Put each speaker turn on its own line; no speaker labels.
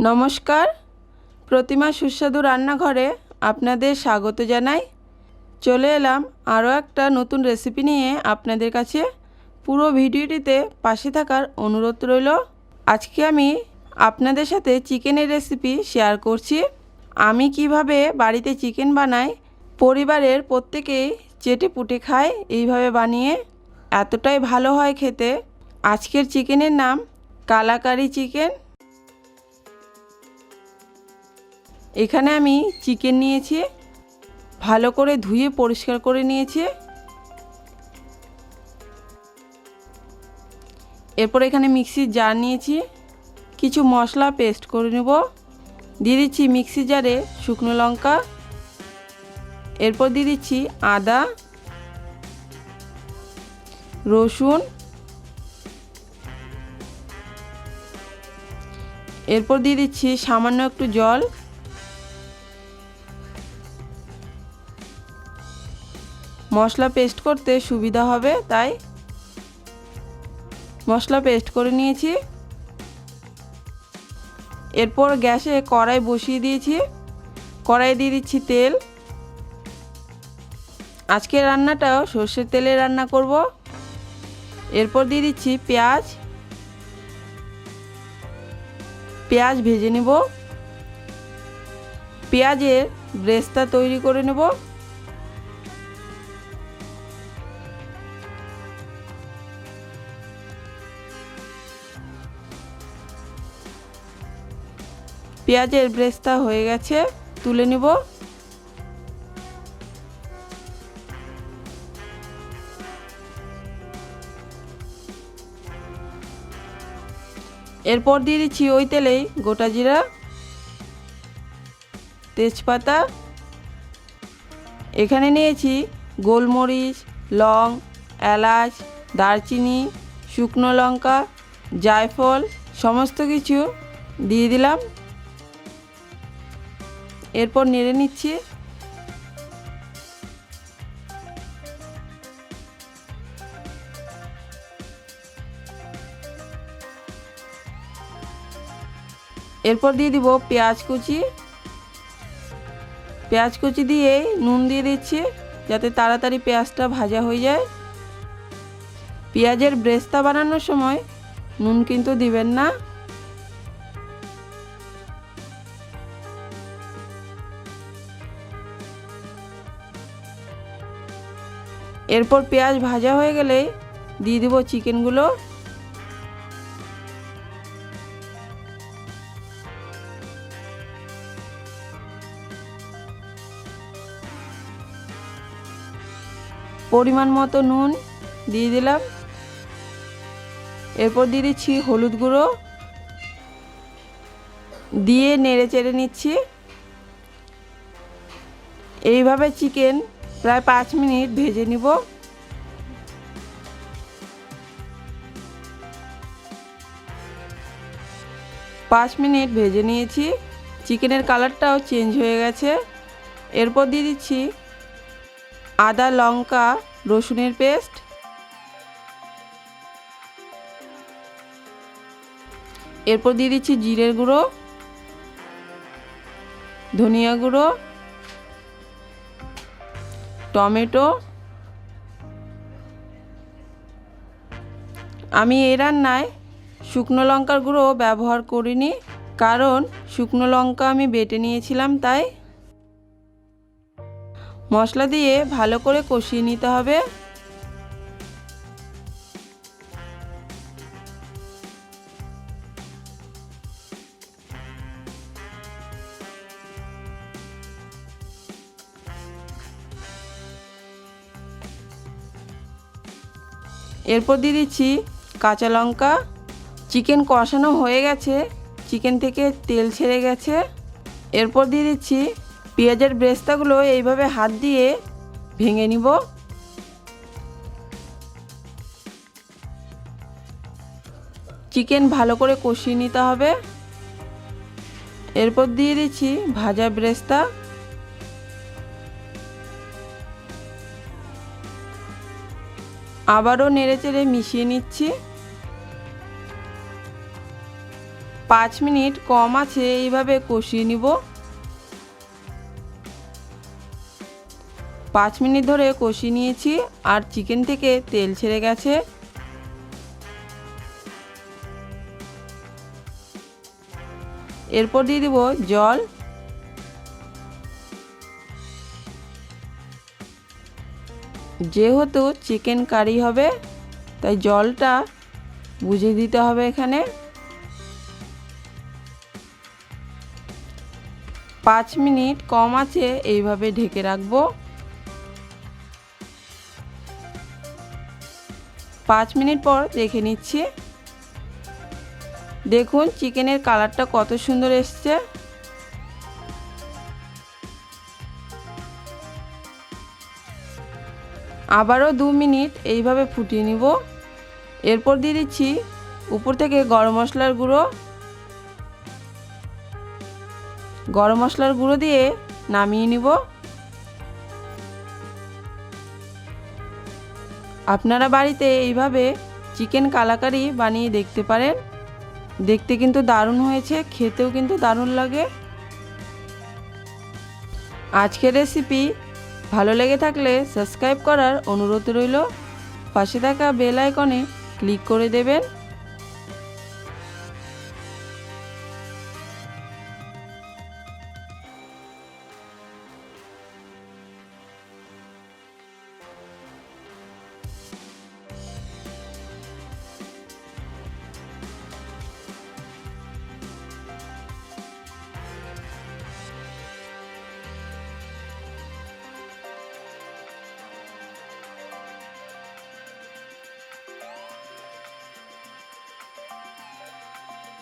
নমস্কার, প্রতিমা সুস্বাদু রান্নাঘরে আপনাদের স্বাগত জানাই। চলে এলাম আরও একটা নতুন রেসিপি নিয়ে আপনাদের কাছে। পুরো ভিডিওটিতে পাশে থাকার অনুরোধ রইল। আজকে আমি আপনাদের সাথে চিকেনের রেসিপি শেয়ার করছি। আমি কিভাবে বাড়িতে চিকেন বানাই, পরিবারের প্রত্যেকেই চেটেপুটে খায় এইভাবে বানিয়ে, এতটাই ভালো হয় খেতে। আজকের চিকেনের নাম কালাকারি চিকেন। এখানে আমি চিকেন নিয়েছি, ভালো করে ধুয়ে পরিষ্কার করে নিয়েছি। এরপর এখানে মিক্সির জার নিয়েছি, কিছু মশলা পেস্ট করে নেব। দিয়ে দিচ্ছি মিক্সি জারে শুকনো লঙ্কা, এরপর দিয়ে দিচ্ছি আদা, রসুন, এরপর দিয়ে দিচ্ছি সামান্য একটু জল। মশলা পেস্ট করতে সুবিধা হবে তাই মশলা পেস্ট করে নিয়েছি। এরপর গ্যাসে কড়াই বসিয়ে দিয়েছি, কড়াই দিয়ে দিচ্ছি তেল। আজকের রান্নাটাও সর্ষের তেলে রান্না করব। এরপর দিয়ে দিচ্ছি পেঁয়াজ ভেজে নেব। পেঁয়াজের ব্রেস্তা তৈরি করে নেব। পেঁয়াজের ব্রেস্তা হয়ে গেছে, তুলে নেব। এরপর দিয়ে দিচ্ছি ওই তেলেই গোটা জিরা, তেজপাতা, এখানে নিয়েছি গোলমরিচ, লং, এলাচ, দারচিনি, শুকনো লঙ্কা, জায়ফল, সমস্ত কিছু দিয়ে দিলাম। এরপর নেড়ে নিচ্ছি। এরপর দিয়ে দিব পেঁয়াজ কুচি দিয়ে নুন দিয়ে দিচ্ছি যাতে তাড়াতাড়ি পেঁয়াজটা ভাজা হয়ে যায়। পেঁয়াজের ব্রেস্তা বানানোর সময় নুন কিন্তু দিবেন না। এরপর পেঁয়াজ ভাজা হয়ে গেলে দিয়ে দেব চিকেনগুলো। পরিমাণ মতো নুন দিয়ে দিলাম। এরপর দিয়ে দিচ্ছি হলুদ গুঁড়ো, দিয়ে নেড়ে চেড়ে নিচ্ছি। এইভাবে চিকেন প্রায় 5 মিনিট ভেজে নিব। পাঁচ মিনিট ভেজে নিয়েছি, চিকেনের কালারটাও চেঞ্জ হয়ে গেছে। এরপর দিয়ে দিচ্ছি আদা, লঙ্কা, রসুনের পেস্ট, এরপর দিয়ে দিচ্ছি জিরের গুঁড়ো, ধনিয়া গুঁড়ো, টমেটো। আমি এই রান্নায় শুকনো লঙ্কার গুঁড়ো ব্যবহার করিনি, কারণ শুকনো লঙ্কা আমি বেটে নিয়েছিলাম তাই। মশলা দিয়ে ভালো করে কষিয়ে নিতে হবে। এরপর দিয়ে দিচ্ছি কাঁচা লঙ্কা। চিকেন কষানো হয়ে গেছে, চিকেন থেকে তেল ছেড়ে গেছে। এরপর দিয়ে দিচ্ছি পেঁয়াজের ব্রেস্তাগুলো এইভাবে হাত দিয়ে ভেঙে নিব। চিকেন ভালো করে কষিয়ে নিতে হবে। এরপর দিয়ে দিচ্ছি ভাজা ব্রেস্তা। আবারও নেড়েচেড়ে মিশিয়ে নিচ্ছি। 5 মিনিট কম আছে এইভাবে কষিয়ে নিব। 5 মিনিট ধরে কষিয়ে নিয়েছি আর চিকেন থেকে তেল ছেড়ে গেছে। এরপর দিয়ে দিব জল। যেহেতু চিকেন কারি হবে তাই জলটা বুঝে দিতে হবে এখানে। 5 মিনিট কম আছে এইভাবে ঢেকে রাখবো। 5 মিনিট পর দেখে নিচ্ছি। দেখুন চিকেনের কালারটা কত সুন্দর এসছে। আবারও 2 মিনিট এইভাবে ফুটিয়ে নিব। এরপর দিয়ে দিচ্ছি উপর থেকে গরম মশলার গুঁড়ো। গরম মশলার গুঁড়ো দিয়ে নামিয়ে নিব। আপনারা বাড়িতে এইভাবে চিকেন কালাকারি বানিয়ে দেখতে পারেন। দেখতে কিন্তু দারুণ হয়েছে, খেতেও কিন্তু দারুণ লাগে। আজকের রেসিপি ভালো লেগে থাকলে সাবস্ক্রাইব করার অনুরোধ রইল। পাশে থাকা বেল আইকনে ক্লিক করে দেবেন।